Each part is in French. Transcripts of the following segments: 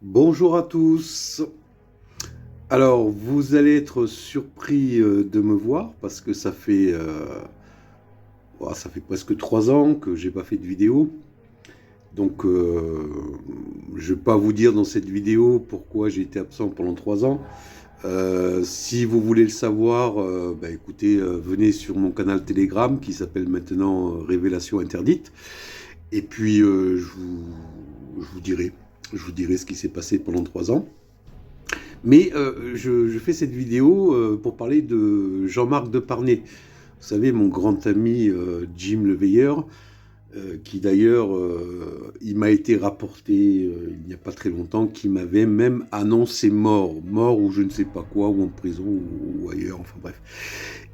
Bonjour à tous. Alors, vous allez être surpris de me voir parce que ça fait presque 3 ans que j'ai pas fait de vidéo. Donc, je vais pas vous dire dans cette vidéo pourquoi j'ai été absent pendant 3 ans. Si vous voulez le savoir, écoutez, venez sur mon canal Telegram qui s'appelle maintenant Révélation Interdite. Et puis, je vous dirai. Je vous dirai ce qui s'est passé pendant 3 ans. Mais je fais cette vidéo pour parler de Jean-Marc Deparnay. Vous savez, mon grand ami Jim Le Veilleur, qui d'ailleurs, il m'a été rapporté il n'y a pas très longtemps, qui m'avait même annoncé mort ou je ne sais pas quoi, ou en prison ou ailleurs, enfin bref.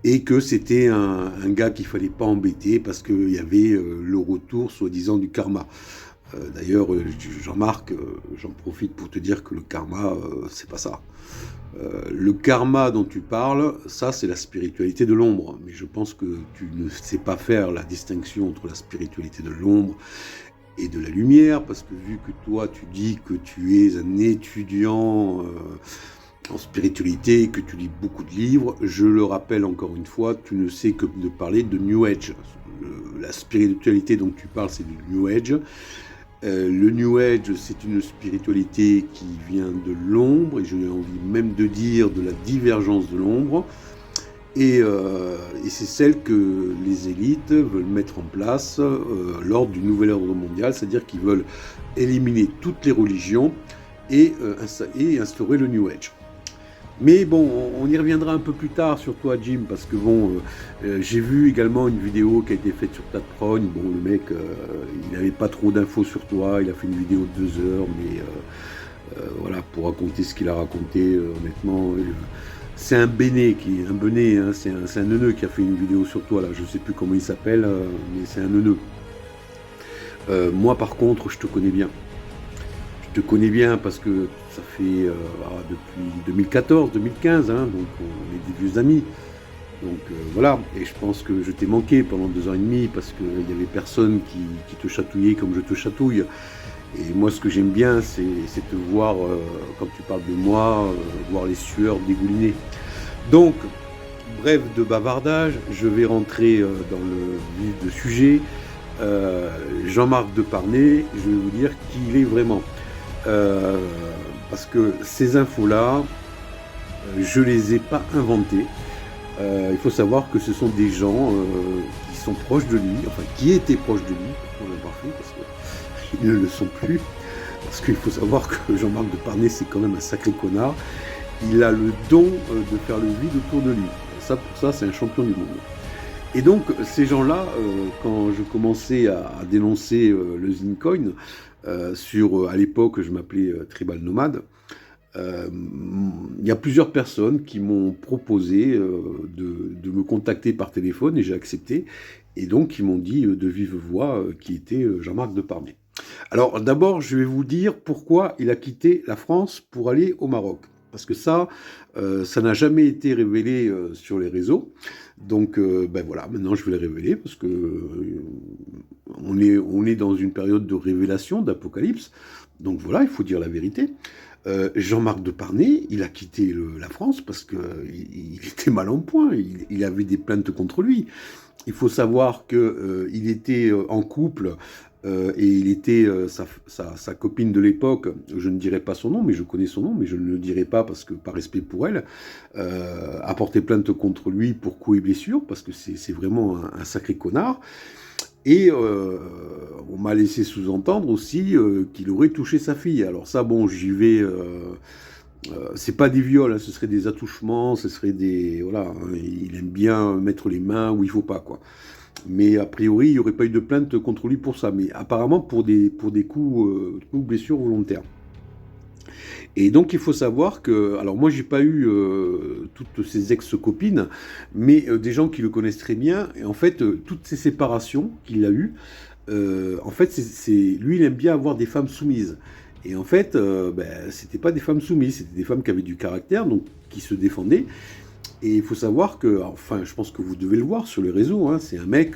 Et que c'était un gars qu'il fallait pas embêter parce qu'il y avait le retour, soi-disant, du karma. D'ailleurs, Jean-Marc, j'en profite pour te dire que le karma, c'est pas ça. Le karma dont tu parles, ça c'est la spiritualité de l'ombre. Mais je pense que tu ne sais pas faire la distinction entre la spiritualité de l'ombre et de la lumière, parce que vu que toi tu dis que tu es un étudiant en spiritualité, que tu lis beaucoup de livres, je le rappelle encore une fois, tu ne sais que de parler de New Age. La spiritualité dont tu parles, c'est du New Age. Le New Age, c'est une spiritualité qui vient de l'ombre, et j'ai envie même de dire de la divergence de l'ombre, et c'est celle que les élites veulent mettre en place lors du nouvel ordre mondial, c'est-à-dire qu'ils veulent éliminer toutes les religions et instaurer le New Age. Mais bon, on y reviendra un peu plus tard sur toi, Jim, parce que bon, j'ai vu également une vidéo qui a été faite sur TATPRON. Bon, le mec, il n'avait pas trop d'infos sur toi, il a fait une vidéo de 2 heures, mais voilà, pour raconter ce qu'il a raconté, honnêtement, c'est un béné, hein, c'est un neuneu qui a fait une vidéo sur toi, là, je sais plus comment il s'appelle, mais c'est un neuneu. Moi, par contre, je te connais bien. Je te connais bien parce que ça fait depuis 2014, 2015, hein, donc on est des vieux amis. Donc voilà, et je pense que je t'ai manqué pendant 2 ans et demi parce qu'il n'y avait personne qui te chatouillait comme je te chatouille. Et moi, ce que j'aime bien, c'est te voir, quand tu parles de moi, voir les sueurs dégouliner. Donc, bref de bavardage, je vais rentrer dans le vif du sujet. Jean-Marc Deparnay, je vais vous dire qui il est vraiment. Parce que ces infos-là, je les ai pas inventées. Il faut savoir que ce sont des gens qui sont proches de lui, enfin qui étaient proches de lui, on l'a pas fait parce qu'ils ne le sont plus. Parce qu'il faut savoir que Jean-Marc Deparnay, c'est quand même un sacré connard. Il a le don de faire le vide autour de lui. Ça, pour ça, c'est un champion du monde. Et donc, ces gens-là, quand je commençais à dénoncer le Zincoin, à l'époque, je m'appelais Tribal Nomade, il y a plusieurs personnes qui m'ont proposé de me contacter par téléphone et j'ai accepté. Et donc, ils m'ont dit de vive voix qui était Jean-Marc Deparnay. Alors, d'abord, je vais vous dire pourquoi il a quitté la France pour aller au Maroc. Parce que ça n'a jamais été révélé sur les réseaux. Donc, voilà, maintenant je vais le révéler parce que on est dans une période de révélation, d'apocalypse. Donc voilà, il faut dire la vérité. Jean-Marc Deparnay, il a quitté la France parce qu'il était mal en point. Il avait des plaintes contre lui. Il faut savoir qu'il était en couple et il était sa copine de l'époque, je ne dirai pas son nom, mais je connais son nom, mais je ne le dirai pas parce que par respect pour elle, a porté plainte contre lui pour coups et blessures, parce que c'est vraiment un sacré connard. Et on m'a laissé sous-entendre aussi qu'il aurait touché sa fille. Alors ça, bon, j'y vais... c'est pas des viols, hein, ce serait des attouchements, ce serait des... Voilà, hein, il aime bien mettre les mains où il faut pas, quoi. Mais a priori, il n'y aurait pas eu de plainte contre lui pour ça. Mais apparemment pour des coups, blessures volontaires. Et donc il faut savoir que, alors moi j'ai pas eu toutes ses ex-copines, mais des gens qui le connaissent très bien, et en fait toutes ces séparations qu'il a eues, en fait lui il aime bien avoir des femmes soumises. Et en fait, c'était pas des femmes soumises, c'était des femmes qui avaient du caractère, donc qui se défendaient. Et il faut savoir que, enfin, je pense que vous devez le voir sur les réseaux, hein, c'est un mec,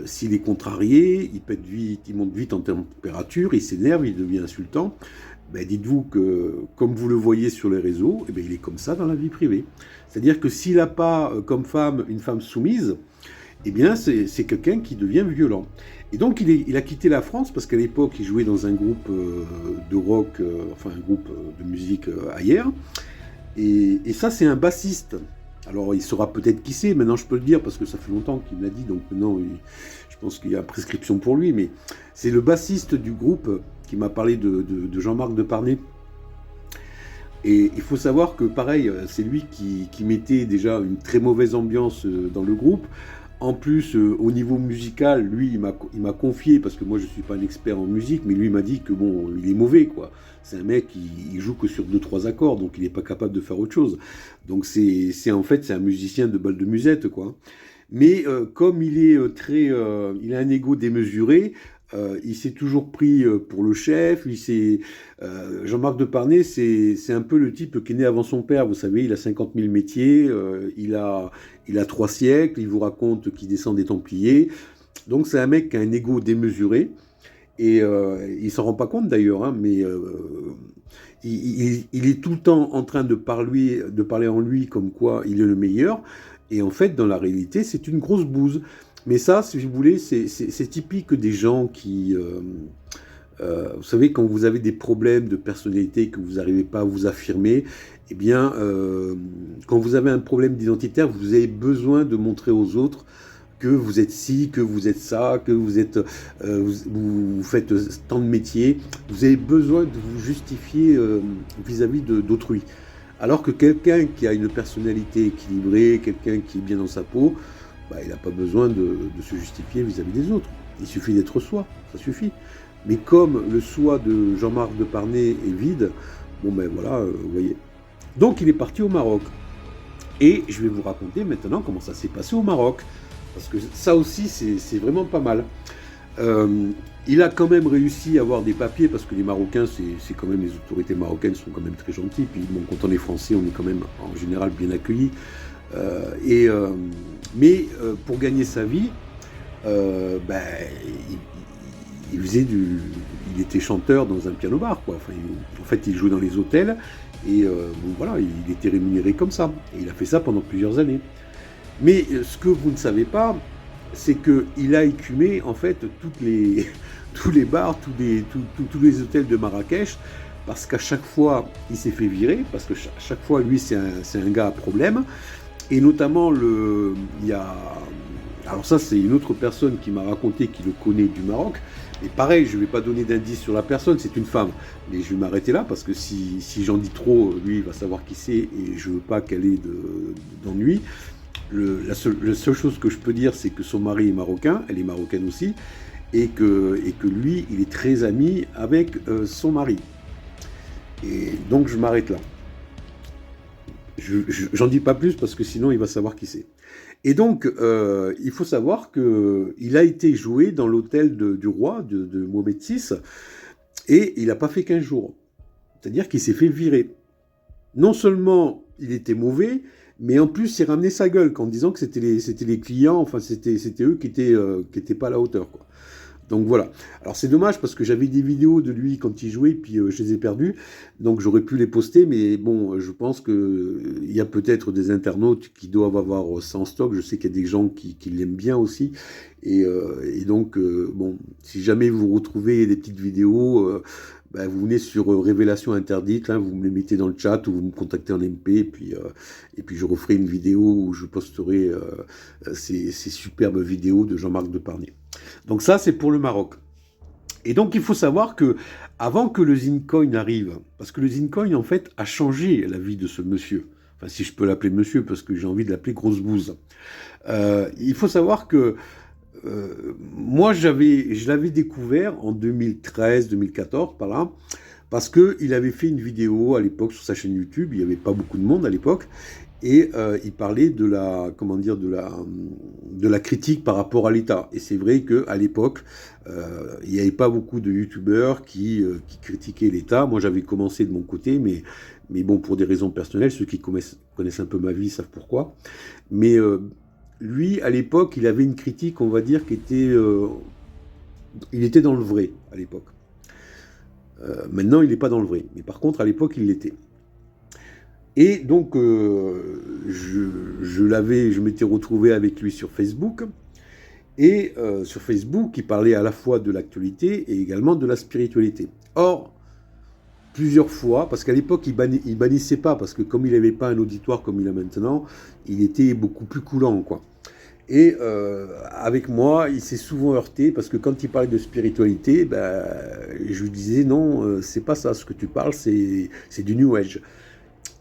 s'il est contrarié, il pète vite, il monte vite en température, il s'énerve, il devient insultant. Ben, dites-vous que, comme vous le voyez sur les réseaux, eh ben, il est comme ça dans la vie privée. C'est-à-dire que s'il n'a pas comme femme une femme soumise, eh bien, c'est quelqu'un qui devient violent. Et donc, il a quitté la France parce qu'à l'époque, il jouait dans un groupe de rock, enfin un groupe de musique ailleurs. Et ça, c'est un bassiste. Alors, il saura peut-être qui c'est, maintenant je peux le dire parce que ça fait longtemps qu'il me l'a dit, donc maintenant je pense qu'il y a prescription pour lui, mais c'est le bassiste du groupe qui m'a parlé de Jean-Marc Depardieu. Et il faut savoir que pareil, c'est lui qui mettait déjà une très mauvaise ambiance dans le groupe. En plus, au niveau musical, lui, il m'a confié, parce que moi je ne suis pas un expert en musique, mais lui il m'a dit que bon, il est mauvais, quoi. C'est un mec, il joue que sur 2-3 accords, donc il n'est pas capable de faire autre chose. Donc en fait, c'est un musicien de balle de musette, quoi. Mais comme il est il a un ego démesuré, il s'est toujours pris pour le chef. Jean-Marc Depardieu, c'est un peu le type qui est né avant son père. Vous savez, il a 50 000 métiers, il a 3 siècles, il vous raconte qu'il descend des Templiers. Donc c'est un mec qui a un ego démesuré. Et il s'en rend pas compte d'ailleurs, hein, mais il est tout le temps en train de parler en lui comme quoi il est le meilleur. Et en fait, dans la réalité, c'est une grosse bouse. Mais ça, si vous voulez, c'est typique des gens qui... vous savez, quand vous avez des problèmes de personnalité, que vous n'arrivez pas à vous affirmer, eh bien, quand vous avez un problème d'identitaire, vous avez besoin de montrer aux autres que vous êtes ci, que vous êtes ça, que vous êtes, vous faites tant de métiers. Vous avez besoin de vous justifier vis-à-vis d'autrui. Alors que quelqu'un qui a une personnalité équilibrée, quelqu'un qui est bien dans sa peau, bah, il n'a pas besoin de se justifier vis-à-vis des autres. Il suffit d'être soi, ça suffit. Mais comme le soi de Jean-Marc Depardieu est vide, bon ben voilà, vous voyez. Donc il est parti au Maroc. Et je vais vous raconter maintenant comment ça s'est passé au Maroc. Parce que ça aussi, c'est vraiment pas mal. Il a quand même réussi à avoir des papiers, parce que les Marocains, c'est quand même, les autorités marocaines sont quand même très gentilles. Puis bon, quand on est français, on est quand même en général bien accueillis. Mais pour gagner sa vie, il était chanteur dans un piano-bar, quoi. Enfin, en fait, il jouait dans les hôtels et bon, voilà, il était rémunéré comme ça. Et il a fait ça pendant plusieurs années. Mais ce que vous ne savez pas, c'est qu'il a écumé en fait tous les bars, tous les hôtels de Marrakech, parce qu'à chaque fois, il s'est fait virer, parce que chaque fois, lui, c'est un gars à problème. Et notamment, alors ça, c'est une autre personne qui m'a raconté qu'il le connaît du Maroc. Et pareil, je ne vais pas donner d'indice sur la personne, c'est une femme. Mais je vais m'arrêter là, parce que si j'en dis trop, lui, il va savoir qui c'est, et je ne veux pas qu'elle ait d'ennui. La seule chose que je peux dire, c'est que son mari est marocain, elle est marocaine aussi, et que lui, il est très ami avec son mari. Et donc, je m'arrête là. J'en dis pas plus parce que sinon il va savoir qui c'est. Et donc, il faut savoir qu'il a été joué dans l'hôtel du roi, de Mohamed VI, et il n'a pas fait 15 jours. C'est-à-dire qu'il s'est fait virer. Non seulement il était mauvais, mais en plus il ramenait sa gueule en disant que c'était les clients, enfin c'était eux qui étaient pas à la hauteur, quoi. Donc voilà. Alors c'est dommage parce que j'avais des vidéos de lui quand il jouait, puis je les ai perdues. Donc j'aurais pu les poster, mais bon, je pense qu'il y a peut-être des internautes qui doivent avoir ça en stock. Je sais qu'il y a des gens qui l'aiment bien aussi. Et donc, bon, si jamais vous retrouvez des petites vidéos, vous venez sur Révélation Interdite, là, vous me les mettez dans le chat ou vous me contactez en MP, et puis je referai une vidéo où je posterai ces superbes vidéos de Jean-Marc Depardieu. Donc ça, c'est pour le Maroc. Et donc, il faut savoir que avant que le Zincoin arrive, parce que le Zincoin, en fait, a changé la vie de ce monsieur, enfin, si je peux l'appeler monsieur, parce que j'ai envie de l'appeler grosse bouse, il faut savoir que Moi, je l'avais découvert en 2013-2014, par là, parce qu'il avait fait une vidéo à l'époque sur sa chaîne YouTube. Il n'y avait pas beaucoup de monde à l'époque. Et il parlait de la, comment dire, de la critique par rapport à l'État. Et c'est vrai qu'à l'époque, il n'y avait pas beaucoup de youtubeurs qui critiquaient l'État. Moi, j'avais commencé de mon côté, mais bon, pour des raisons personnelles, ceux qui connaissent un peu ma vie savent pourquoi. Mais lui, à l'époque, il avait une critique, on va dire, il était dans le vrai à l'époque. Maintenant, il n'est pas dans le vrai. Mais par contre, à l'époque, il l'était. Et donc, je m'étais retrouvé avec lui sur Facebook. Et sur Facebook, il parlait à la fois de l'actualité et également de la spiritualité. Or, plusieurs fois, parce qu'à l'époque, il bannissait pas, parce que comme il n'avait pas un auditoire comme il a maintenant, il était beaucoup plus coulant, quoi. Et avec moi, il s'est souvent heurté, parce que quand il parlait de spiritualité, ben, je lui disais, non, c'est pas ça, ce que tu parles, c'est du New Age.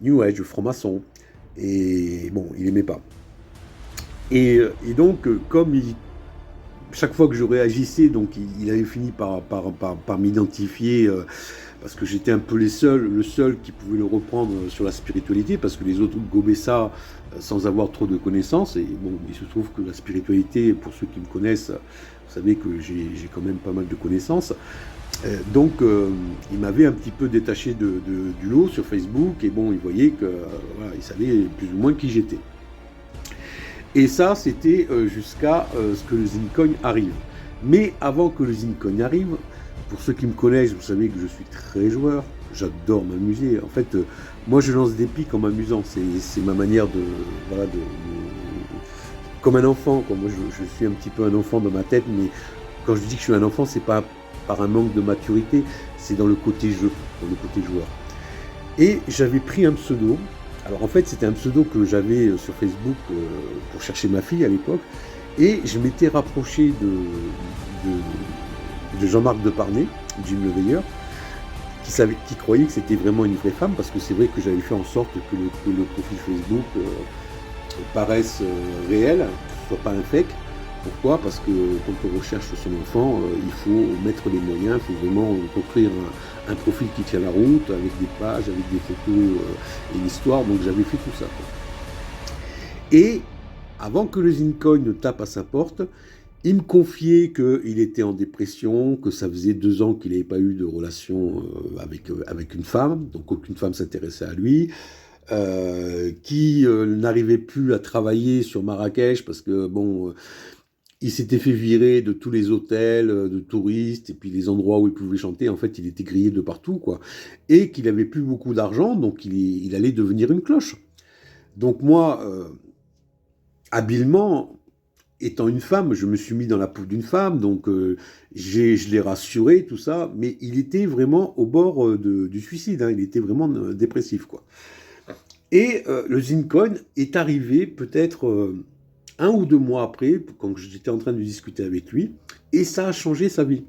New Age, franc-maçon. Et bon, il aimait pas. Et donc, chaque fois que je réagissais, donc il avait fini par m'identifier, parce que j'étais un peu le seul qui pouvait le reprendre sur la spiritualité, parce que les autres gobaient ça sans avoir trop de connaissances. Et bon, il se trouve que la spiritualité, pour ceux qui me connaissent, vous savez que j'ai quand même pas mal de connaissances. Donc, il m'avait un petit peu détaché du lot sur Facebook, et bon, il voyait que, voilà, il savait plus ou moins qui j'étais. Et ça, c'était jusqu'à ce que le Zincoin arrive. Mais avant que le Zincoin arrive, pour ceux qui me connaissent, vous savez que je suis très joueur, j'adore m'amuser. En fait, moi, je lance des pics en m'amusant. C'est ma manière voilà, comme un enfant, quoi. Moi, je suis un petit peu un enfant dans ma tête, mais quand je dis que je suis un enfant, c'est pas par un manque de maturité, c'est dans le côté jeu, dans le côté joueur. Et j'avais pris un pseudo. Alors en fait, c'était un pseudo que j'avais sur Facebook pour chercher ma fille à l'époque. Et je m'étais rapproché de Jean-Marc Deparnay, Jim Le Veilleur, qui croyait que c'était vraiment une vraie femme, parce que c'est vrai que j'avais fait en sorte que le profil Facebook paraisse réel, que ce soit pas un fake. Pourquoi? Parce que quand on recherche son enfant, il faut mettre les moyens, il faut vraiment construire un profil qui tient la route, avec des pages, avec des photos et l'histoire. Donc j'avais fait tout ça, quoi. Et avant que le Zincoin ne tape à sa porte, il me confiait qu'il était en dépression, que ça faisait 2 ans qu'il n'avait pas eu de relation avec une femme, donc aucune femme s'intéressait à lui. Qui n'arrivait plus à travailler sur Marrakech parce que bon, il s'était fait virer de tous les hôtels de touristes et puis les endroits où il pouvait chanter. En fait, il était grillé de partout, quoi. Et qu'il avait plus beaucoup d'argent, donc il allait devenir une cloche. Donc moi, habilement, étant une femme, je me suis mis dans la peau d'une femme, donc je l'ai rassuré, tout ça, mais il était vraiment au bord du suicide, hein, il était vraiment dépressif, quoi. Et le Zincoin est arrivé peut-être 1 ou 2 mois après, quand j'étais en train de discuter avec lui, et ça a changé sa vie.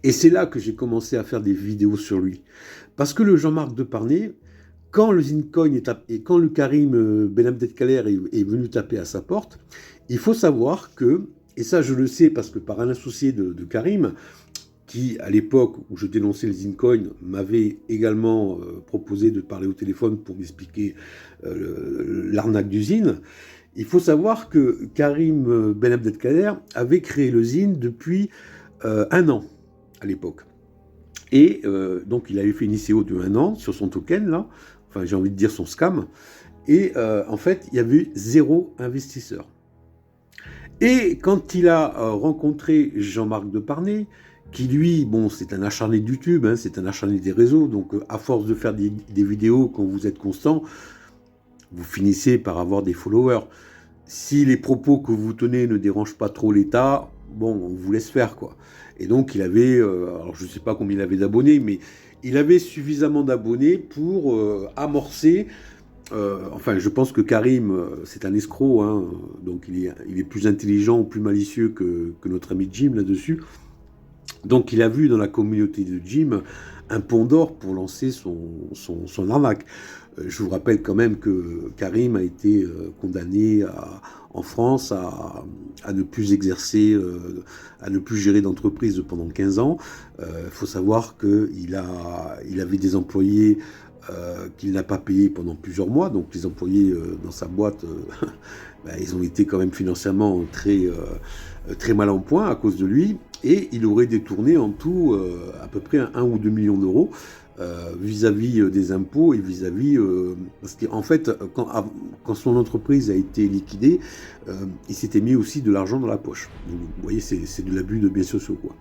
Et c'est là que j'ai commencé à faire des vidéos sur lui. Parce que le Jean-Marc Deparnay, quand le Zincoin et quand le Karim Benabdelkader est venu taper à sa porte, il faut savoir que, et ça je le sais parce que par un associé de Karim, qui, à l'époque où je dénonçais le Zincoin, m'avait également proposé de parler au téléphone pour m'expliquer l'arnaque du Zine. Il faut savoir que Karim Benabdelkader avait créé le Zine depuis 1 an, à l'époque. Et donc, il avait fait une ICO de 1 an sur son token, là. Enfin, j'ai envie de dire son scam. Et en fait, il y avait 0 investisseur. Et quand il a rencontré Jean-Marc Deparnay, qui lui, bon, c'est un acharné de YouTube, hein, c'est un acharné des réseaux, donc à force de faire des vidéos, quand vous êtes constant, vous finissez par avoir des followers. Si les propos que vous tenez ne dérangent pas trop l'État, bon, on vous laisse faire, quoi. Et donc il avait, alors je ne sais pas combien il avait d'abonnés, mais il avait suffisamment d'abonnés pour amorcer. Enfin, je pense que Karim, c'est un escroc, hein, donc il est plus intelligent ou plus malicieux que notre ami Jim là-dessus. Donc il a vu dans la communauté de Jim un pont d'or pour lancer son arnaque. Je vous rappelle quand même que Karim a été condamné en France à ne plus exercer, à ne plus gérer d'entreprise pendant 15 ans. Il faut savoir qu'il avait des employés qu'il n'a pas payés pendant plusieurs mois. Donc les employés dans sa boîte, ils ont été quand même financièrement très mal en point à cause de lui. Et il aurait détourné en tout à peu près 1 ou 2 millions d'euros vis-à-vis des impôts et vis-à-vis... parce qu'en fait, quand son entreprise a été liquidée, il s'était mis aussi de l'argent dans la poche. Donc, vous voyez, c'est de l'abus de biens sociaux, quoi.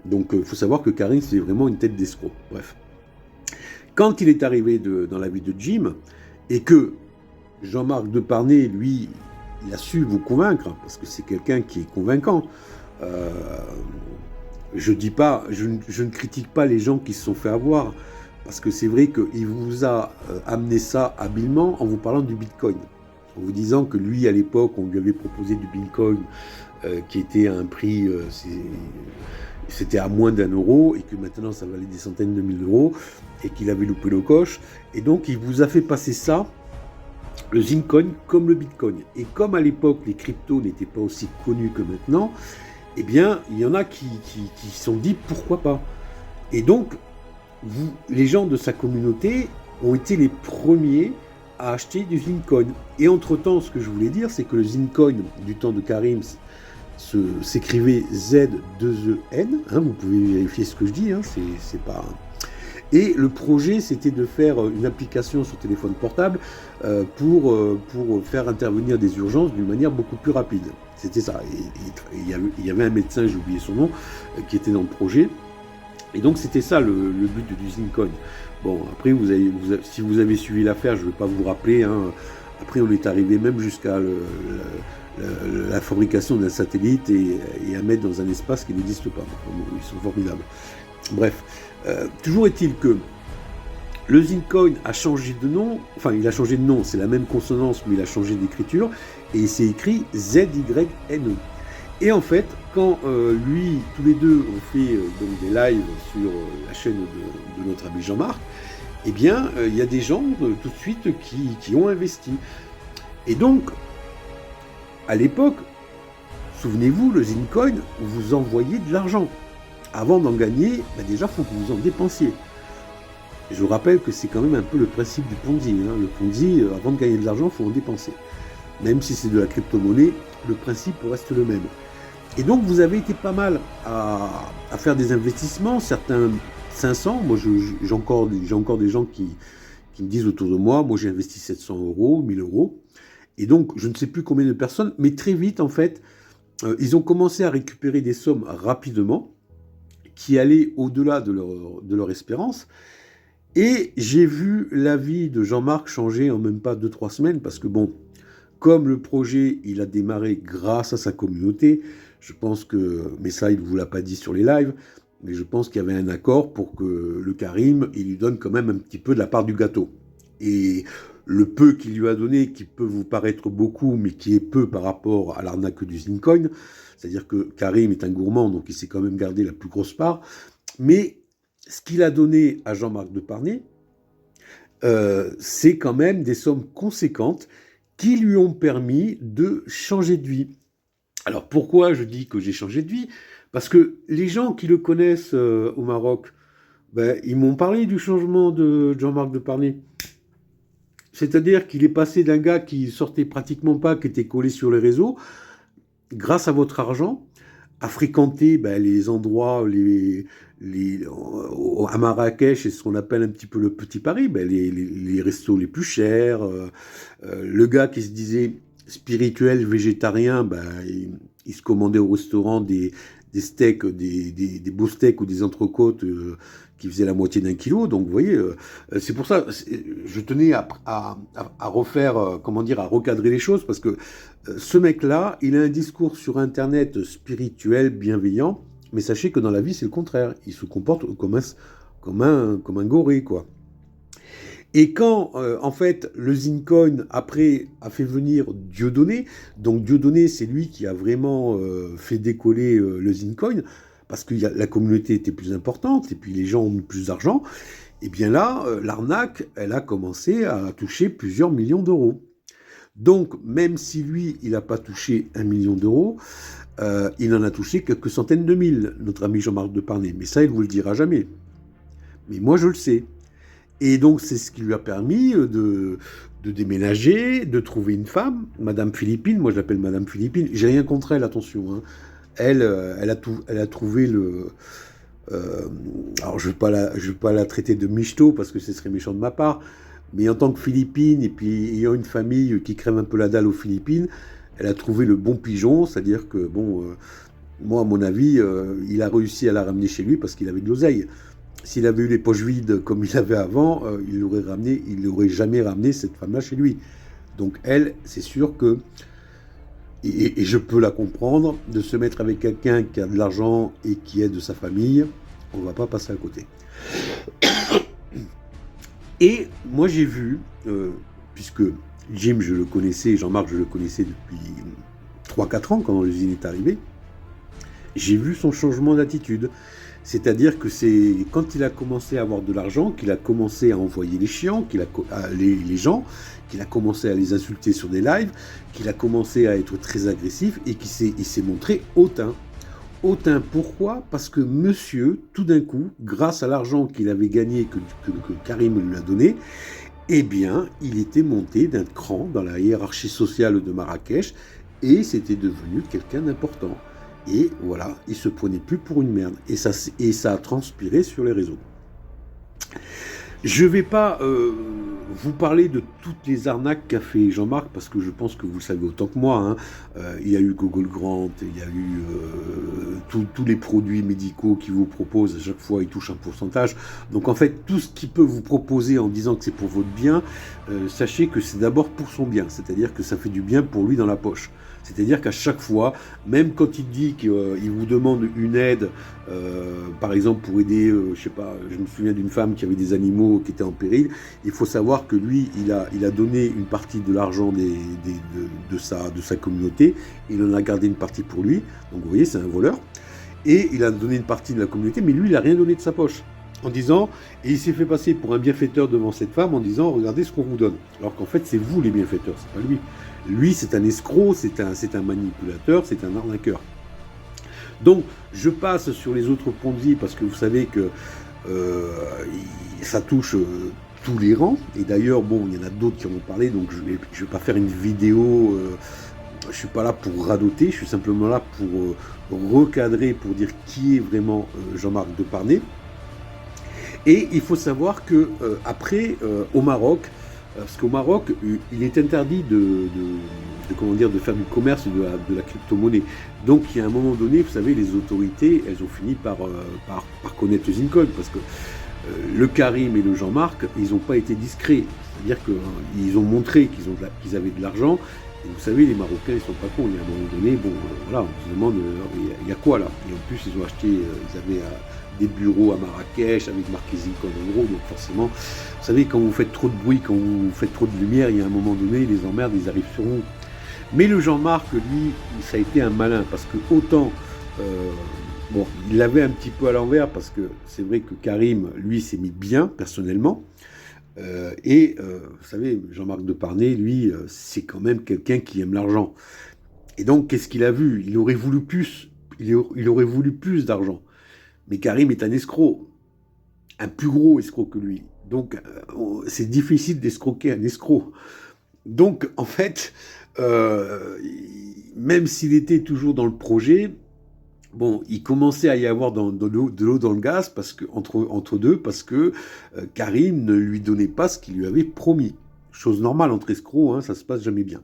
Donc il faut savoir que Karim, c'est vraiment une tête d'escroc. Bref. Quand il est arrivé dans la vie de Jim, et que Jean-Marc Deparnay, lui, il a su vous convaincre, parce que c'est quelqu'un qui est convaincant. Je ne critique pas les gens qui se sont fait avoir, parce que c'est vrai qu'il vous a amené ça habilement en vous parlant du Bitcoin. En vous disant que lui, à l'époque, on lui avait proposé du Bitcoin qui était à un prix, c'était à moins d'1 euro, et que maintenant ça valait des centaines de milliers d'euros, et qu'il avait loupé le coche. Et donc, il vous a fait passer ça, le Zincoin, comme le Bitcoin. Et comme à l'époque, les cryptos n'étaient pas aussi connus que maintenant, eh bien, il y en a qui se sont dit pourquoi pas. Et donc, les gens de sa communauté ont été les premiers à acheter du Zincoin. Et entre-temps, ce que je voulais dire, c'est que le Zincoin du temps de Karim s'écrivait Z2EN. Vous pouvez vérifier ce que je dis, c'est pas... Et le projet, c'était de faire une application sur téléphone portable pour faire intervenir des urgences d'une manière beaucoup plus rapide. C'était ça. Et il y avait un médecin, j'ai oublié son nom, qui était dans le projet. Et donc, c'était ça le but du Zincoin. Bon, après, si vous avez suivi l'affaire, je ne vais pas vous rappeler. Après, on est arrivé même jusqu'à la fabrication d'un satellite et à mettre dans un espace qui n'existe pas. Ils sont formidables. Bref. Toujours est-il que le Zincoin a changé de nom, enfin il a changé de nom, c'est la même consonance mais il a changé d'écriture et il s'est écrit ZYNE. Et en fait, quand tous les deux ont fait donc des lives sur la chaîne de notre ami Jean-Marc, eh bien il y a des gens tout de suite qui ont investi. Et donc, à l'époque, souvenez-vous, le Zincoin vous envoyait de l'argent. Avant d'en gagner, déjà, il faut que vous en dépensiez. Je vous rappelle que c'est quand même un peu le principe du Ponzi. Le Ponzi, avant de gagner de l'argent, il faut en dépenser. Même si c'est de la crypto-monnaie, le principe reste le même. Et donc, vous avez été pas mal à faire des investissements, certains 500. Moi, j'ai encore des gens qui me disent autour de moi, moi j'ai investi 700 euros, 1000 euros. Et donc, je ne sais plus combien de personnes, mais très vite, en fait, ils ont commencé à récupérer des sommes rapidement, qui allaient au-delà de leur espérance. Et j'ai vu la vie de Jean-Marc changer en même pas 2-3 semaines, parce que bon, comme le projet, il a démarré grâce à sa communauté, je pense que, mais ça, il ne vous l'a pas dit sur les lives, mais je pense qu'il y avait un accord pour que le Karim, il lui donne quand même un petit peu de la part du gâteau. Et le peu qu'il lui a donné, qui peut vous paraître beaucoup, mais qui est peu par rapport à l'arnaque du Zincoin, c'est-à-dire que Karim est un gourmand, donc il s'est quand même gardé la plus grosse part, mais ce qu'il a donné à Jean-Marc Deparnay, c'est quand même des sommes conséquentes qui lui ont permis de changer de vie. Alors pourquoi je dis que j'ai changé de vie ? Parce que les gens qui le connaissent au Maroc, ils m'ont parlé du changement de Jean-Marc Deparnay. C'est-à-dire qu'il est passé d'un gars qui sortait pratiquement pas, qui était collé sur les réseaux, grâce à votre argent, à fréquenter les endroits, à Marrakech, c'est ce qu'on appelle un petit peu le petit Paris, les restos les plus chers. Le gars qui se disait spirituel, végétarien, il se commandait au restaurant des steaks, des beaux steaks ou des entrecôtes qui faisaient la moitié d'1 kilo. Donc vous voyez, c'est pour ça, je tenais à refaire, à recadrer les choses, parce que ce mec-là, il a un discours sur Internet spirituel, bienveillant, mais sachez que dans la vie, c'est le contraire. Il se comporte comme un goré, quoi. Et quand, en fait, le Zincoin, après, a fait venir Dieudonné, donc Dieudonné, c'est lui qui a vraiment fait décoller le Zincoin, parce que la communauté était plus importante, et puis les gens ont mis plus d'argent, et bien là, l'arnaque, elle a commencé à toucher plusieurs millions d'euros. Donc, même si lui, il n'a pas touché 1 million d'euros, il en a touché quelques centaines de mille, notre ami Jean-Marc Deparnay. Mais ça, il ne vous le dira jamais. Mais moi, je le sais. Et donc, c'est ce qui lui a permis de déménager, de trouver une femme, Madame Philippine. Moi, je l'appelle Madame Philippine. J'ai rien contre elle, attention. Hein. Elle, elle a trouvé le... alors, je ne veux pas la traiter de michto, parce que ce serait méchant de ma part, mais en tant que Philippine, et puis ayant une famille qui crève un peu la dalle aux Philippines, elle a trouvé le bon pigeon, c'est-à-dire que, bon, moi, à mon avis, il a réussi à la ramener chez lui parce qu'il avait de l'oseille. S'il avait eu les poches vides comme il avait avant, il n'aurait jamais ramené cette femme-là chez lui. Donc elle, c'est sûr que, et je peux la comprendre, de se mettre avec quelqu'un qui a de l'argent et qui est de sa famille, on ne va pas passer à côté. Et moi j'ai vu, puisque Jim je le connaissais, Jean-Marc je le connaissais depuis 3-4 ans quand l'usine est arrivée, j'ai vu son changement d'attitude. C'est-à-dire que c'est quand il a commencé à avoir de l'argent, qu'il a commencé à envoyer les chiens, les gens, qu'il a commencé à les insulter sur des lives, qu'il a commencé à être très agressif et il s'est montré hautain. Hautain, pourquoi? Parce que monsieur, tout d'un coup, grâce à l'argent qu'il avait gagné, que Karim lui a donné, eh bien, il était monté d'un cran dans la hiérarchie sociale de Marrakech et c'était devenu quelqu'un d'important. Et voilà, il se prenait plus pour une merde. Et ça a transpiré sur les réseaux. Je ne vais pas vous parler de toutes les arnaques qu'a fait Jean-Marc, parce que je pense que vous le savez autant que moi. Hein. Il y a eu Google Grant, il y a eu tous les produits médicaux qu'il vous propose. À chaque fois, il touche un pourcentage. Donc en fait, tout ce qu'il peut vous proposer en disant que c'est pour votre bien, sachez que c'est d'abord pour son bien. C'est-à-dire que ça fait du bien pour lui dans la poche. C'est-à-dire qu'à chaque fois, même quand il dit qu'il vous demande une aide, par exemple pour aider, je sais pas, je me souviens d'une femme qui avait des animaux qui étaient en péril, il faut savoir que lui, il a donné une partie de l'argent de sa communauté, il en a gardé une partie pour lui, donc vous voyez, c'est un voleur, et il a donné une partie de la communauté, mais lui, il n'a rien donné de sa poche. En disant, et il s'est fait passer pour un bienfaiteur devant cette femme en disant, regardez ce qu'on vous donne. Alors qu'en fait, c'est vous les bienfaiteurs, c'est pas lui. Lui, c'est un escroc, c'est un manipulateur, c'est un arnaqueur. Donc, je passe sur les autres Ponzi parce que vous savez que ça touche tous les rangs. Et d'ailleurs, bon, il y en a d'autres qui en ont parlé, donc je vais pas faire une vidéo. Je suis pas là pour radoter, je suis simplement là pour recadrer, pour dire qui est vraiment Jean-Marc Deparnay. Et il faut savoir que après, au Maroc, parce qu'au Maroc, il est interdit de faire du commerce de la crypto-monnaie. Donc, il y a un moment donné, vous savez, les autorités, elles ont fini par connaître le Zincoin, parce que le Karim et le Jean-Marc, ils n'ont pas été discrets. C'est-à-dire qu'ils ont montré qu'ils avaient de l'argent. Et vous savez, les Marocains, ils sont pas cons. Il y a un moment donné, bon, voilà, on se demande, il y a quoi là? Et en plus, ils ont acheté, ils avaient des bureaux à Marrakech avec marqué Zincoin en gros. Donc forcément, vous savez, quand vous faites trop de bruit, quand vous faites trop de lumière, il y a un moment donné, les emmerdes, ils arrivent sur vous. Mais le Jean-Marc, lui, ça a été un malin, parce que autant, bon, il l'avait un petit peu à l'envers, parce que c'est vrai que Karim, lui, s'est mis bien, personnellement. Vous savez, Jean-Marc Deparnay, lui, c'est quand même quelqu'un qui aime l'argent. Et donc, qu'est-ce qu'il a vu? Il aurait voulu plus. Il aurait voulu plus d'argent. Mais Karim est un escroc. Un plus gros escroc que lui. Donc, c'est difficile d'escroquer un escroc. Donc, en fait, même s'il était toujours dans le projet, bon, il commençait à y avoir de l'eau dans le gaz parce que, entre deux, parce que Karim ne lui donnait pas ce qu'il lui avait promis. Chose normale entre escrocs, hein, ça se passe jamais bien.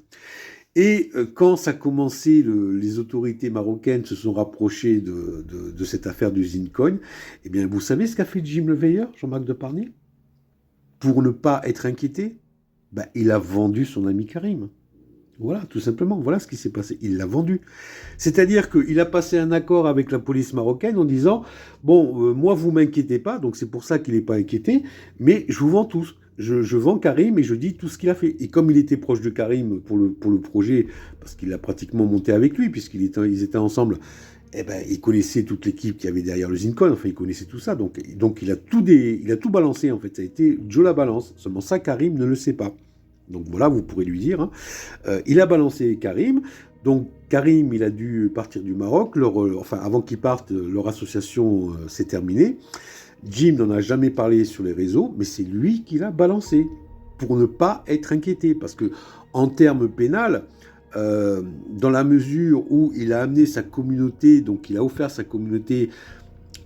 Et quand ça a commencé, les autorités marocaines se sont rapprochées de cette affaire du Zincoin, eh bien, vous savez ce qu'a fait Jim le Veilleur, Jean-Marc Deparnay? Pour ne pas être inquiété, ben, il a vendu son ami Karim. Voilà, tout simplement, voilà ce qui s'est passé. Il l'a vendu. C'est-à-dire qu'il a passé un accord avec la police marocaine en disant « Bon, moi, vous m'inquiétez pas, donc c'est pour ça qu'il n'est pas inquiété, mais je vous vends tous. Je vends Karim et je dis tout ce qu'il a fait. » Et comme il était proche de Karim pour le projet, parce qu'il l'a pratiquement monté avec lui, puisqu'ils étaient ensemble, eh ben, il connaissait toute l'équipe qui avait derrière le Zincoin, enfin, il connaissait tout ça. Donc il a tout balancé, en fait. Ça a été Joe la balance. Seulement ça, Karim ne le sait pas. Donc voilà, vous pourrez lui dire. Hein. Il a balancé Karim. Donc Karim, il a dû partir du Maroc. Enfin, avant qu'il parte, leur association s'est terminée. Jim n'en a jamais parlé sur les réseaux, mais c'est lui qui l'a balancé pour ne pas être inquiété. Parce que en termes pénal, dans la mesure où il a amené sa communauté, donc il a offert sa communauté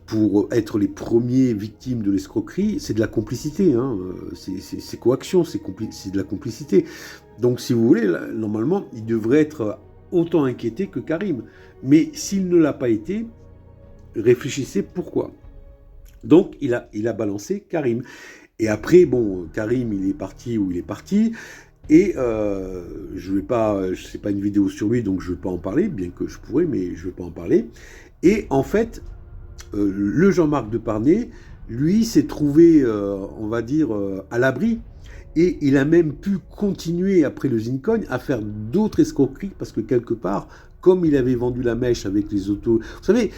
pour être les premiers victimes de l'escroquerie, c'est de la complicité, hein. C'est coaction, c'est de la complicité. Donc si vous voulez, là, normalement, il devrait être autant inquiété que Karim. Mais s'il ne l'a pas été, réfléchissez pourquoi. Donc il a balancé Karim. Et après, bon, Karim, il est parti où il est parti. Et c'est pas une vidéo sur lui, donc je ne vais pas en parler, bien que je pourrais, mais je ne vais pas en parler. Et en fait, le Jean-Marc Deparnay, lui, s'est trouvé, on va dire, à l'abri. Et il a même pu continuer, après le Zincoin, à faire d'autres escroqueries, parce que quelque part, comme il avait vendu la mèche avec les autos... Vous savez,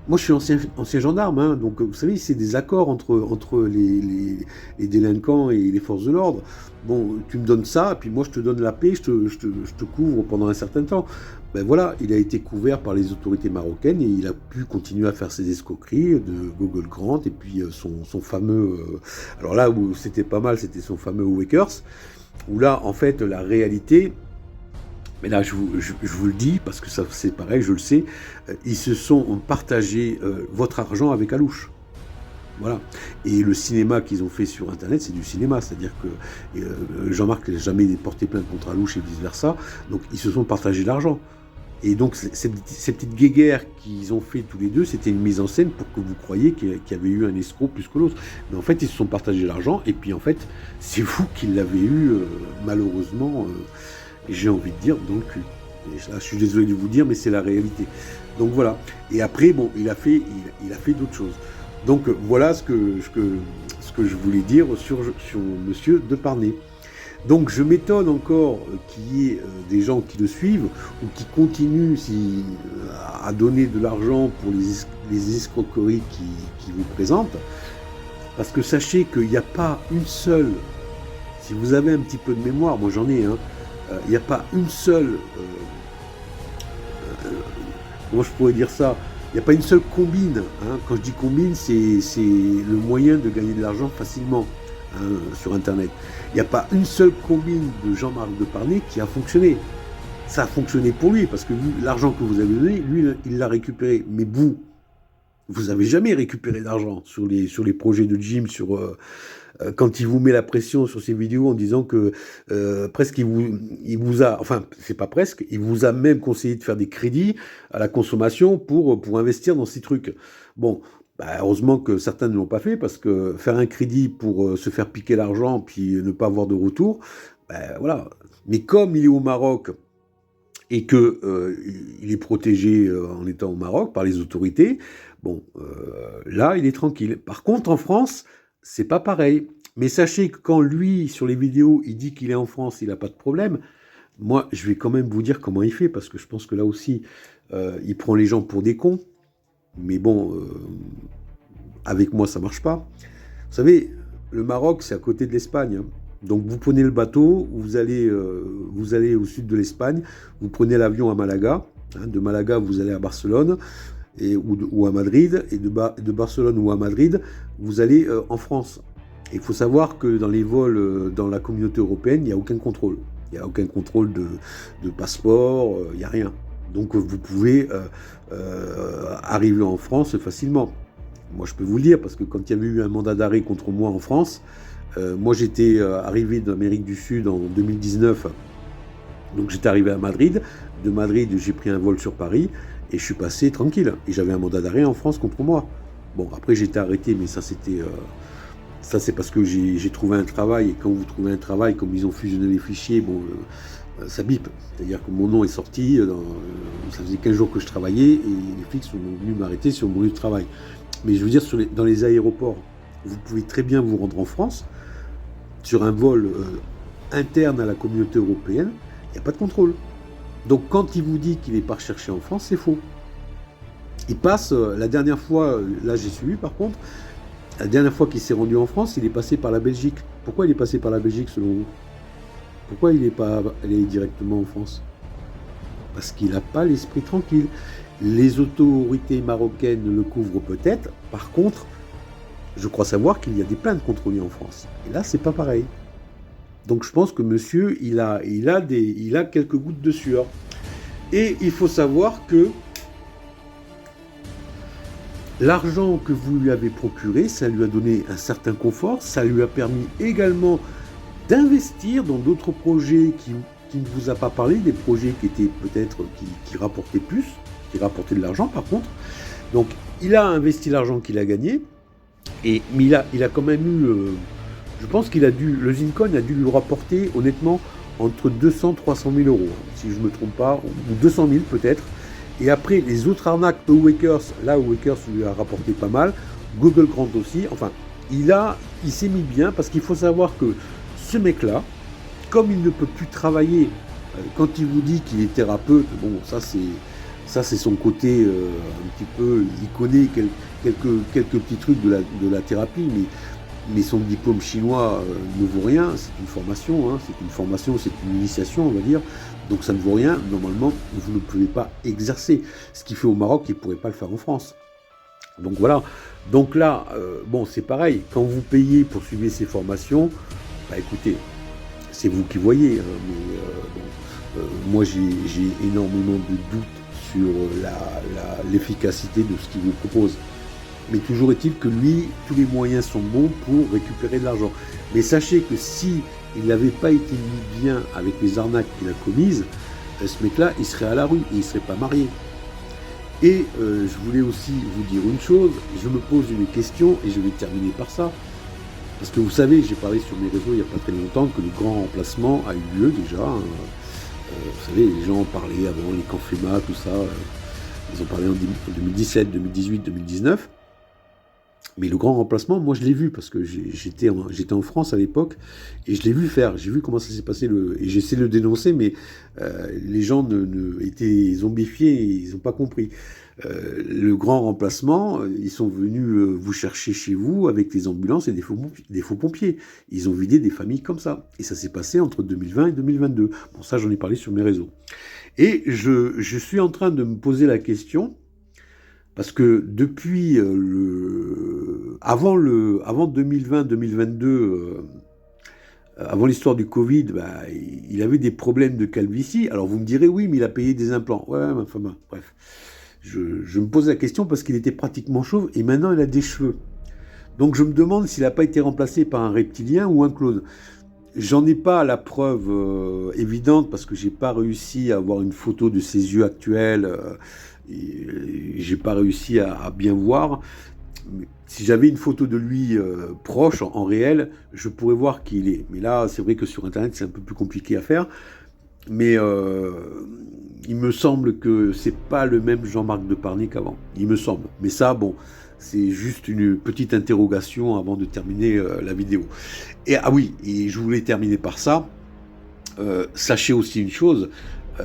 moi je suis ancien gendarme, hein, donc vous savez, c'est des accords entre les délinquants et les forces de l'ordre. Bon, tu me donnes ça, puis moi je te donne la paix, je te couvre pendant un certain temps. Ben voilà, il a été couvert par les autorités marocaines et il a pu continuer à faire ses escroqueries de Google Grant et puis son fameux... alors là où c'était pas mal, c'était son fameux Wakers, où là, en fait, la réalité... Mais là, je vous le dis, parce que ça c'est pareil, je le sais, ils se sont partagés votre argent avec Alouche. Voilà. Et le cinéma qu'ils ont fait sur Internet, c'est du cinéma. C'est-à-dire que Jean-Marc n'a jamais porté plainte contre Alouche et vice-versa. Donc, ils se sont partagés l'argent. Et donc, ces petites guéguerres qu'ils ont fait tous les deux, c'était une mise en scène pour que vous croyiez qu'il y avait eu un escroc plus que l'autre. Mais en fait, ils se sont partagés l'argent. Et puis, en fait, c'est vous qui l'avez eu, malheureusement, j'ai envie de dire, dans le cul. Et là, je suis désolé de vous dire, mais c'est la réalité. Donc, voilà. Et après, bon, il a fait d'autres choses. Donc voilà ce que je voulais dire sur Monsieur Deparnay. Donc je m'étonne encore qu'il y ait des gens qui le suivent ou qui continuent à donner de l'argent pour les escroqueries qui vous présentent. Parce que sachez qu'il n'y a pas une seule, si vous avez un petit peu de mémoire, moi j'en ai, hein, il n'y a pas une seule, comment je pourrais dire ça, il n'y a pas une seule combine. Hein. Quand je dis combine, c'est le moyen de gagner de l'argent facilement, hein, sur Internet. Il n'y a pas une seule combine de Jean-Marc Deparnay qui a fonctionné. Ça a fonctionné pour lui, parce que l'argent que vous avez donné, lui, il l'a récupéré. Mais vous n'avez jamais récupéré d'argent sur les projets de Jim, quand il vous met la pression sur ses vidéos en disant que presque il vous a, enfin c'est pas presque, il vous a même conseillé de faire des crédits à la consommation pour investir dans ces trucs. Bon, bah, heureusement que certains ne l'ont pas fait, parce que faire un crédit pour se faire piquer l'argent puis ne pas avoir de retour, bah, voilà. Mais comme il est au Maroc et que il est protégé en étant au Maroc par les autorités, bon, là il est tranquille. Par contre en France, c'est pas pareil. Mais sachez que quand lui, sur les vidéos, il dit qu'il est en France, il n'a pas de problème, moi, je vais quand même vous dire comment il fait, parce que je pense que là aussi, il prend les gens pour des cons. Mais bon, avec moi, ça marche pas. Vous savez, le Maroc, c'est à côté de l'Espagne. Hein. Donc vous prenez le bateau, vous allez au sud de l'Espagne, vous prenez l'avion à Malaga. Hein, de Malaga, vous allez à Barcelone. Ou à Madrid, et de Barcelone ou à Madrid, vous allez en France. Il faut savoir que dans les vols dans la communauté européenne, il n'y a aucun contrôle. Il n'y a aucun contrôle de passeport, il n'y a rien. Donc vous pouvez arriver en France facilement. Moi je peux vous le dire, parce que quand il y avait eu un mandat d'arrêt contre moi en France, moi j'étais arrivé d'Amérique du Sud en 2019, donc j'étais arrivé à Madrid. De Madrid, j'ai pris un vol sur Paris, et je suis passé tranquille. Et j'avais un mandat d'arrêt en France contre moi. Bon, après j'ai été arrêté, mais ça c'était... ça c'est parce que j'ai trouvé un travail, et quand vous trouvez un travail, comme ils ont fusionné les fichiers, bon, ça bip. C'est-à-dire que mon nom est sorti, ça faisait 15 jours que je travaillais, et les flics sont venus m'arrêter sur mon lieu de travail. Mais je veux dire, dans les aéroports, vous pouvez très bien vous rendre en France, sur un vol interne à la communauté européenne, il n'y a pas de contrôle. Donc quand il vous dit qu'il n'est pas recherché en France, c'est faux. Il passe, la dernière fois, là j'ai suivi par contre, la dernière fois qu'il s'est rendu en France, il est passé par la Belgique. Pourquoi il est passé par la Belgique selon vous? Pourquoi il n'est pas allé directement en France? Parce qu'il n'a pas l'esprit tranquille. Les autorités marocaines le couvrent peut-être. Par contre, je crois savoir qu'il y a des plaintes contre lui en France. Et là, c'est pas pareil. Donc je pense que monsieur, il a quelques gouttes de sueur. Et il faut savoir que l'argent que vous lui avez procuré, ça lui a donné un certain confort, ça lui a permis également d'investir dans d'autres projets qui ne vous a pas parlé, des projets qui étaient peut-être qui rapportaient plus, qui rapportaient de l'argent par contre. Donc il a investi l'argent qu'il a gagné, mais il a quand même eu, je pense qu'il a dû, le Zincoin a dû lui rapporter honnêtement entre 200 et 300 000 euros, si je ne me trompe pas, ou 200 000 peut-être. Et après, les autres arnaques, Awakers, là, Awakers lui a rapporté pas mal, Google Grant aussi, enfin, il s'est mis bien, parce qu'il faut savoir que ce mec-là, comme il ne peut plus travailler, quand il vous dit qu'il est thérapeute, bon, ça c'est son côté un petit peu, il connaît quelques petits trucs de la thérapie, mais son diplôme chinois ne vaut rien, c'est une formation, hein, c'est une initiation, on va dire, donc ça ne vaut rien, normalement, vous ne pouvez pas exercer. Ce qu'il fait au Maroc, il ne pourrait pas le faire en France. Donc voilà, donc là, bon, c'est pareil, quand vous payez pour suivre ces formations, bah écoutez, c'est vous qui voyez, hein, mais moi j'ai énormément de doutes sur l'efficacité de ce qu'il vous propose. Mais toujours est-il que lui, tous les moyens sont bons pour récupérer de l'argent. Mais sachez que si il n'avait pas été mis bien avec les arnaques qu'il a commises, ce mec-là, il serait à la rue et il ne serait pas marié. Et je voulais aussi vous dire une chose, je me pose une question et je vais terminer par ça. Parce que vous savez, j'ai parlé sur mes réseaux il n'y a pas très longtemps que le grand remplacement a eu lieu déjà. Vous savez, les gens parlaient avant, les camps FEMA, tout ça. Ils ont parlé en 2017, 2018, 2019. Mais le grand remplacement, moi je l'ai vu parce que j'étais en France à l'époque et je l'ai vu faire. J'ai vu comment ça s'est passé et j'essaie de le dénoncer, mais les gens étaient zombifiés et ils n'ont pas compris. Le grand remplacement, ils sont venus vous chercher chez vous avec des ambulances et des faux pompiers. Ils ont vidé des familles comme ça. Et ça s'est passé entre 2020 et 2022. Bon, ça j'en ai parlé sur mes réseaux. Et je suis en train de me poser la question. Parce que depuis avant 2020-2022, avant l'histoire du Covid, bah, il avait des problèmes de calvitie. Alors vous me direz, oui, mais il a payé des implants. Ouais, enfin, bref. Je me pose la question parce qu'il était pratiquement chauve et maintenant il a des cheveux. Donc je me demande s'il n'a pas été remplacé par un reptilien ou un clone. J'en ai pas la preuve évidente parce que j'ai pas réussi à avoir une photo de ses yeux actuels. J'ai pas réussi à bien voir. Si j'avais une photo de lui proche, en réel, je pourrais voir qui il est. Mais là, c'est vrai que sur Internet, c'est un peu plus compliqué à faire. Mais il me semble que c'est pas le même Jean-Marc Depardieu qu'avant. Il me semble. Mais ça, bon, c'est juste une petite interrogation avant de terminer la vidéo. Et ah oui, et je voulais terminer par ça. Sachez aussi une chose.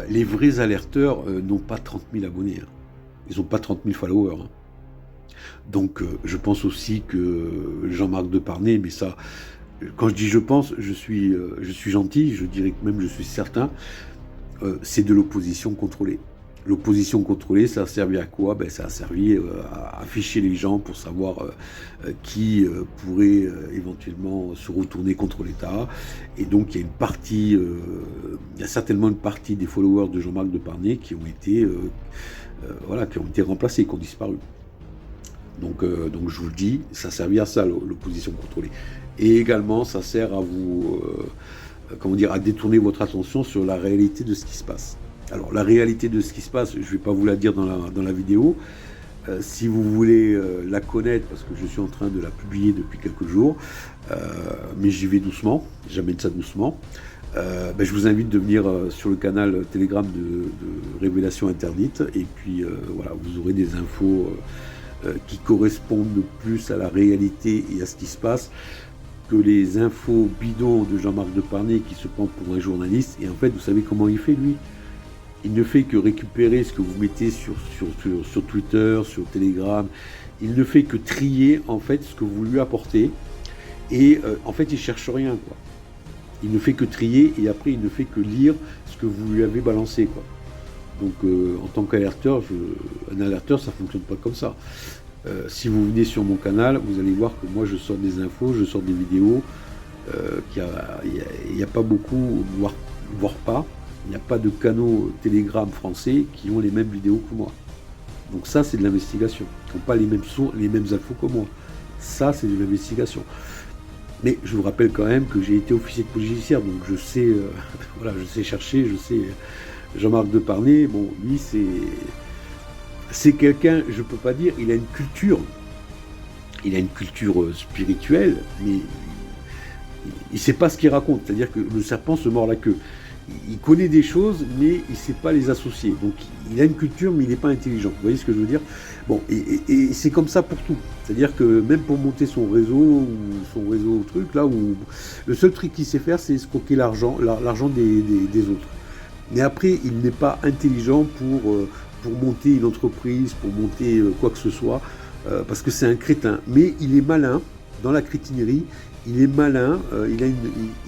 Les vrais alerteurs n'ont pas 30 000 abonnés. Hein. Ils n'ont pas 30 000 followers. Hein. Donc, je pense aussi que Jean-Marc Depardieu, mais ça, quand je dis je pense, je suis gentil, je dirais que même je suis certain, c'est de l'opposition contrôlée. L'opposition contrôlée, ça a servi à quoi? Ben, ça a servi à afficher les gens pour savoir qui pourrait éventuellement se retourner contre l'État. Et donc, il y a certainement une partie des followers de Jean-Marc Depardieu qui ont été, qui ont été remplacés, qui ont disparu. Donc, je vous le dis, ça a servi à ça, l'opposition contrôlée. Et également, ça sert à vous, à détourner votre attention sur la réalité de ce qui se passe. Alors, la réalité de ce qui se passe, je ne vais pas vous la dire dans la vidéo. Si vous voulez la connaître, parce que je suis en train de la publier depuis quelques jours, mais j'y vais doucement, j'amène ça doucement, je vous invite de venir sur le canal Telegram de Révélation Interdite, et puis voilà, vous aurez des infos qui correspondent le plus à la réalité et à ce qui se passe, que les infos bidons de Jean-Marc Depardieu qui se prend pour un journaliste. Et en fait, vous savez comment il fait, lui? Il ne fait que récupérer ce que vous mettez sur Twitter, sur Telegram. Il ne fait que trier en fait ce que vous lui apportez. Et en fait, il cherche rien, quoi. il ne fait que trier et après il ne fait que lire ce que vous lui avez balancé, quoi. Donc en tant qu'alerteur, un alerteur ça fonctionne pas comme ça. Si vous venez sur mon canal, vous allez voir que moi je sors des infos, je sors des vidéos, qu'il n'y a pas beaucoup, voire pas, il n'y a pas de canaux Telegram français qui ont les mêmes vidéos que moi. Donc ça c'est de l'investigation. Ils n'ont pas les mêmes infos que moi. Ça c'est de l'investigation. Mais je vous rappelle quand même que j'ai été officier de police judiciaire, donc je sais, voilà, je sais chercher, je sais. Jean-Marc Deparnay, bon, lui c'est quelqu'un, je peux pas dire, il a une culture spirituelle, mais il sait pas ce qu'il raconte. C'est-à-dire que le serpent se mord la queue. Il connaît des choses, mais il sait pas les associer. Donc il a une culture, mais il n'est pas intelligent. Vous voyez ce que je veux dire? Bon, et c'est comme ça pour tout. C'est-à-dire que même pour monter son réseau truc, là où le seul truc qu'il sait faire, c'est escroquer l'argent des autres. Mais après, il n'est pas intelligent pour monter une entreprise, pour monter quoi que ce soit, parce que c'est un crétin. Mais il est malin dans la crétinerie. Il est malin,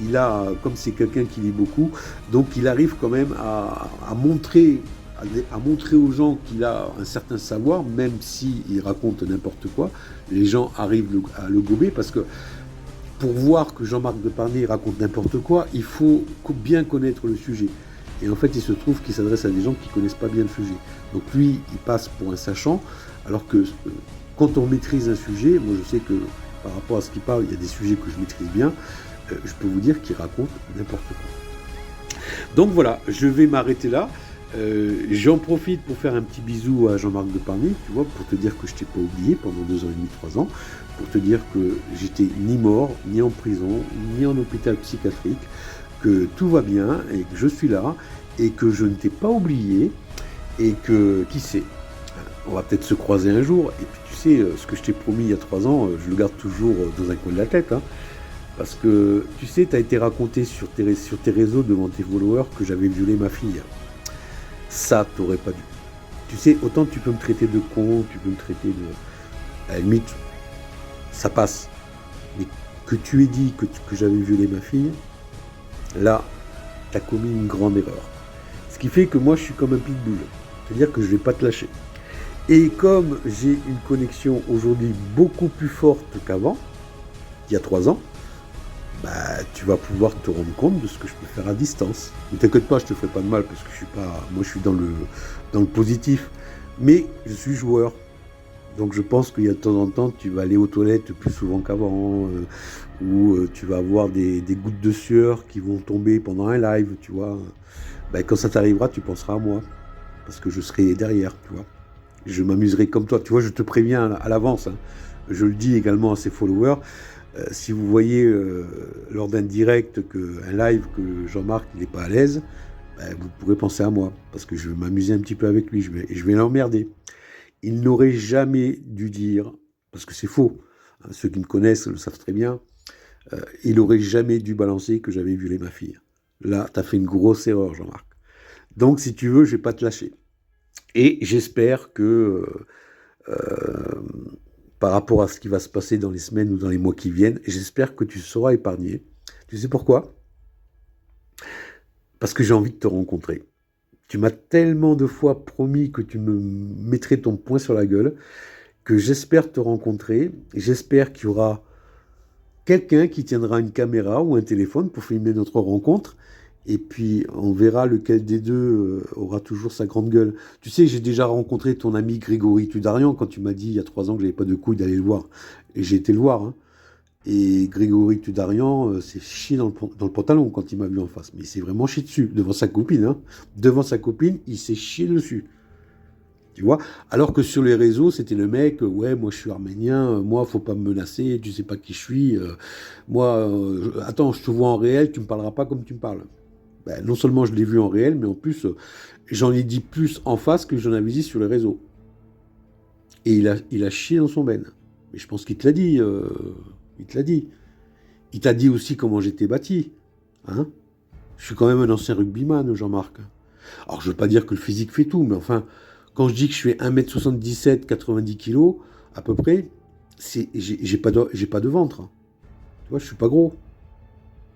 il a comme c'est quelqu'un qui lit beaucoup, donc il arrive quand même à montrer aux gens qu'il a un certain savoir, même s'il raconte n'importe quoi. Les gens arrivent à le gober, parce que pour voir que Jean-Marc Deparnay raconte n'importe quoi, il faut bien connaître le sujet. Et en fait, il se trouve qu'il s'adresse à des gens qui ne connaissent pas bien le sujet. Donc lui, il passe pour un sachant, alors que quand on maîtrise un sujet, moi je sais que par rapport à ce qu'il parle, il y a des sujets que je maîtrise bien, je peux vous dire qu'il raconte n'importe quoi. Donc voilà, je vais m'arrêter là. J'en profite pour faire un petit bisou à Jean-Marc Deparnay, tu vois, pour te dire que je t'ai pas oublié pendant 2 ans et demi, 3 ans, pour te dire que j'étais ni mort, ni en prison, ni en hôpital psychiatrique, que tout va bien et que je suis là et que je ne t'ai pas oublié et que, qui sait, on va peut-être se croiser un jour. Et puis tu sais, ce que je t'ai promis il y a 3 ans, je le garde toujours dans un coin de la tête, hein, parce que tu sais, tu as été raconté sur tes réseaux devant tes followers que j'avais violé ma fille. Ça, t'aurais pas dû. Tu sais, autant tu peux me traiter de con, tu peux me traiter de... À la limite, ça passe. Mais que tu aies dit que j'avais violé ma fille, là, tu as commis une grande erreur. Ce qui fait que moi, je suis comme un pitbull. C'est-à-dire que je ne vais pas te lâcher. Et comme j'ai une connexion aujourd'hui beaucoup plus forte qu'avant, il y a 3 ans, bah, tu vas pouvoir te rendre compte de ce que je peux faire à distance. Ne t'inquiète pas, je te ferai pas de mal, parce que je suis pas, moi je suis dans le positif. Mais je suis joueur. Donc je pense qu'il y a de temps en temps, tu vas aller aux toilettes plus souvent qu'avant, ou tu vas avoir des gouttes de sueur qui vont tomber pendant un live, tu vois. Bah, quand ça t'arrivera, tu penseras à moi, parce que je serai derrière, tu vois. Je m'amuserai comme toi, tu vois, je te préviens à l'avance, hein. Je le dis également à ses followers. Si vous voyez lors d'un direct, un live, que Jean-Marc n'est pas à l'aise, vous pourrez penser à moi, parce que je vais m'amuser un petit peu avec lui, je vais l'emmerder. Il n'aurait jamais dû dire, parce que c'est faux, hein, ceux qui me connaissent le savent très bien, il n'aurait jamais dû balancer que j'avais violé ma fille. Là, tu as fait une grosse erreur, Jean-Marc. Donc, si tu veux, je ne vais pas te lâcher. Et j'espère que, par rapport à ce qui va se passer dans les semaines ou dans les mois qui viennent, j'espère que tu seras épargné. Tu sais pourquoi? Parce que j'ai envie de te rencontrer. Tu m'as tellement de fois promis que tu me mettrais ton poing sur la gueule, que j'espère te rencontrer. J'espère qu'il y aura quelqu'un qui tiendra une caméra ou un téléphone pour filmer notre rencontre. Et puis, on verra lequel des deux aura toujours sa grande gueule. Tu sais, j'ai déjà rencontré ton ami Grégory Tudarian quand tu m'as dit il y a 3 ans que j'avais pas de couilles d'aller le voir. Et j'ai été le voir, hein. Et Grégory Tudarian s'est chié dans le pantalon quand il m'a vu en face. Mais il s'est vraiment chié dessus, devant sa copine, hein. Devant sa copine, il s'est chié dessus. Tu vois? Alors que sur les réseaux, c'était le mec, ouais, moi je suis arménien, moi faut pas me menacer, tu sais pas qui je suis, moi, attends, je te vois en réel, tu me parleras pas comme tu me parles. Ben, non seulement je l'ai vu en réel, mais en plus, j'en ai dit plus en face que j'en avais dit sur les réseaux. Et il a chié dans son benne. Mais je pense qu'il te l'a dit, il te l'a dit. Il t'a dit aussi comment j'étais bâti, hein? Je suis quand même un ancien rugbyman, Jean-Marc. Alors, je veux pas dire que le physique fait tout, mais enfin, quand je dis que je fais 1m77, 90 kg, à peu près, j'ai pas de ventre. Tu vois, je suis pas gros.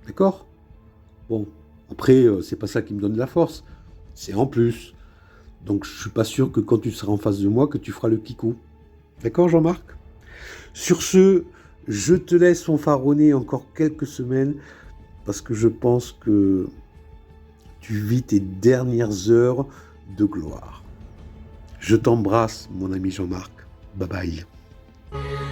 D'accord? Bon, après, c'est pas ça qui me donne de la force. C'est en plus. Donc je suis pas sûr que quand tu seras en face de moi, que tu feras le kikou. D'accord, Jean-Marc? Sur ce, je te laisse fanfaronner encore quelques semaines parce que je pense que tu vis tes dernières heures de gloire. Je t'embrasse, mon ami Jean-Marc. Bye bye.